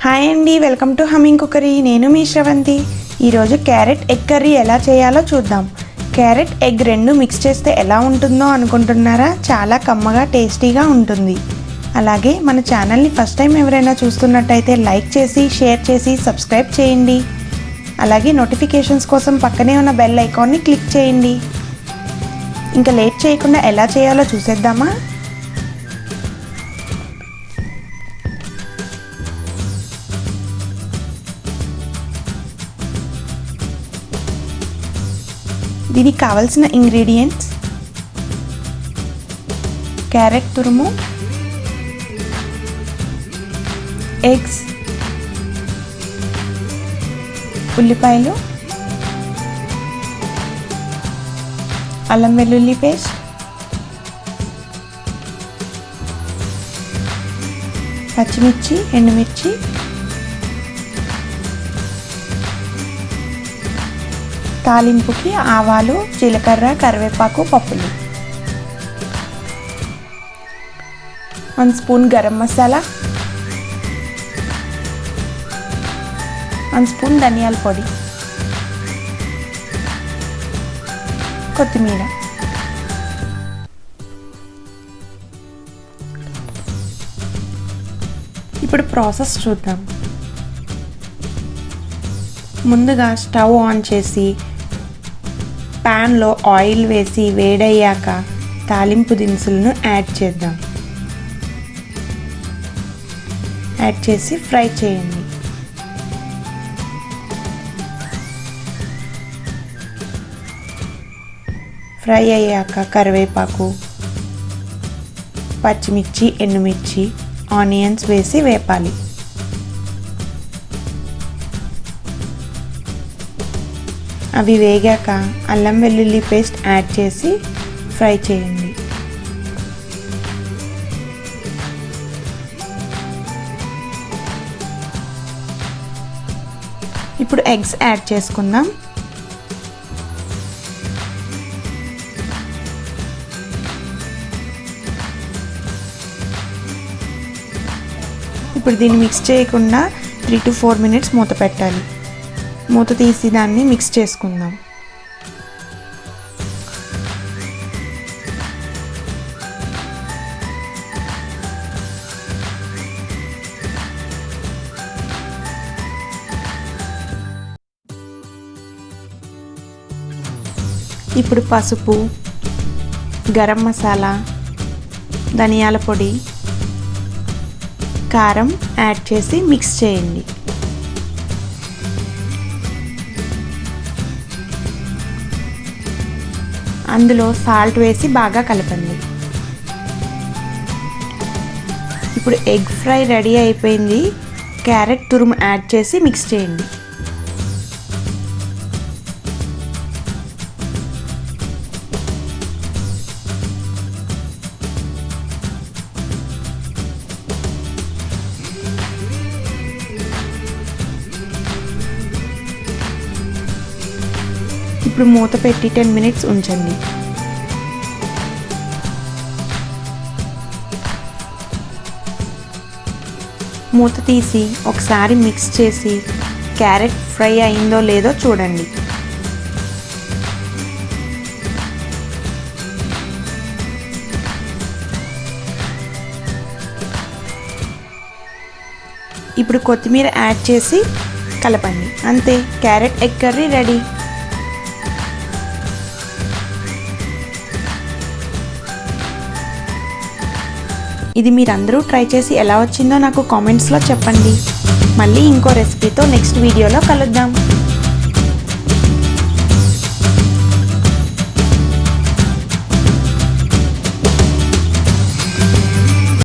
Hi అండి, welcome to humming cookery. నేను మీ శ్రవంతి. ఈరోజు క్యారెట్ ఎగ్ కర్రీ ఎలా చేయాలో చూద్దాం. క్యారెట్ ఎగ్ రెండు మిక్స్ చేస్తే ఎలా ఉంటుందో అనుకుంటున్నారా? చాలా కమ్మగా టేస్టీగా ఉంటుంది. అలాగే మన ఛానల్ని ఫస్ట్ టైం ఎవరైనా చూస్తున్నట్టయితే లైక్ చేసి, షేర్ చేసి, సబ్స్క్రైబ్ చేయండి. అలాగే నోటిఫికేషన్స్ కోసం పక్కనే ఉన్న బెల్ ఐకాన్ని క్లిక్ చేయండి. ఇంకా లేట్ చేయకుండా ఎలా చేయాలో చూసేద్దామా? దీనికి కావలసిన ఇంగ్రీడియంట్స్: క్యారెట్ తురుము, ఎగ్స్, ఉల్లిపాయలు, అల్లం వెల్లుల్లి పేస్ట్, పచ్చిమిర్చి, ఎండుమిర్చి, తాలింపుకి ఆవాలు, జీలకర్ర, కరివేపాకు, పప్పులు, 1 స్పూన్ గరం మసాలా, 1 స్పూన్ ధనియాల పొడి, కొత్తిమీర. ఇప్పుడు ప్రాసెస్ చూద్దాం. ముందుగా స్టవ్ ఆన్ చేసి ప్యాన్లో ఆయిల్ వేసి వేడయ్యాక తాలింపు దినుసులను యాడ్ చేద్దాం. యాడ్ చేసి ఫ్రై చేయండి. ఫ్రై అయ్యాక కరివేపాకు, పచ్చిమిర్చి, ఎండుమిర్చి, ఆనియన్స్ వేసి వేపాలి. అవి వేగాక అల్లం వెల్లుల్లి పేస్ట్ యాడ్ చేసి ఫ్రై చేయండి. ఇప్పుడు ఎగ్స్ యాడ్ చేసుకుందాం. ఇప్పుడు దీన్ని మిక్స్ చేయకుండా 3 to 4 minutes మూత పెట్టాలి. మూత తీసి దాన్ని మిక్స్ చేసుకుందాం. ఇప్పుడు పసుపు, గరం మసాలా, ధనియాల పొడి, కారం యాడ్ చేసి మిక్స్ చేయండి. అందులో సాల్ట్ వేసి బాగా కలపండి. ఇప్పుడు ఎగ్ ఫ్రై రెడీ అయిపోయింది. క్యారెట్ తురుము యాడ్ చేసి మిక్స్ చేయండి. ఇప్పుడు మూత పెట్టి 10 minutes ఉంచండి. మూత తీసి ఒకసారి మిక్స్ చేసి క్యారెట్ ఫ్రై అయిందో లేదో చూడండి. ఇప్పుడు కొత్తిమీర యాడ్ చేసి కలపండి. అంతే, క్యారెట్ ఎగ్ కర్రీ రెడీ. ఇది మీరందరూ ట్రై చేసి ఎలా వచ్చిందో నాకు కామెంట్స్లో చెప్పండి. మళ్ళీ ఇంకో రెసిపీతో నెక్స్ట్ వీడియోలో కలుద్దాం.